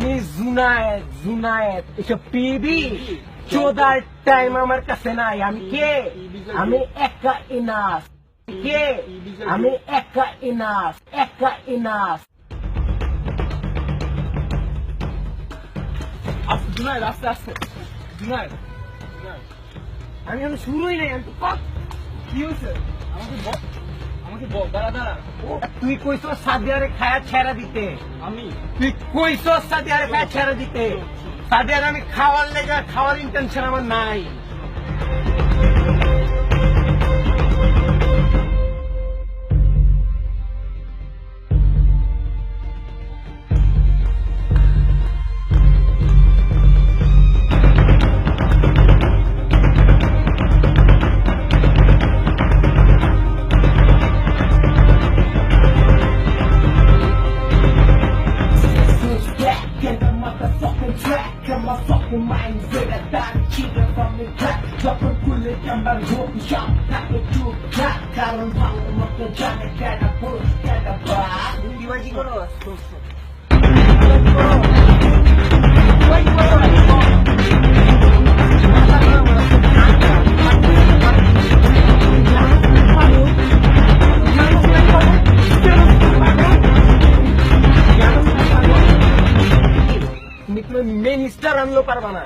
আমি জুনায়েদ জুনায়েদ এসব PB চোদার time আমার কাছে নাই। আমি কে? আমি একা ইনাস। কে? আমি একা ইনাস, একা ইনাস। জুনায়েদ আস্তে আস্তে। জুনায়েদ আমি এখন শুরুই নাই। আমি তো কত কি হয়েছে? আমাকে বল দাঁড়া দাঁড়া। তুই কইছ সাদিয়ারে খায়া ছেড়া দিতে। আমি তুই কইছ সাদিয়ারে খায়া ছেড়া দিতে। সাদিয়ারে আমি খাওয়ার লেগে খাওয়ার ইন্টেনশন আমার নাই। Get the motherfucking track, got my fucking mind with a dime cheater from the crack. Drop a bullet and my rope shot, pack it to crack. Karan pang maka jana kana pull kana bar. Hindi ba siguro? তুমি main star আনলো পারবা না।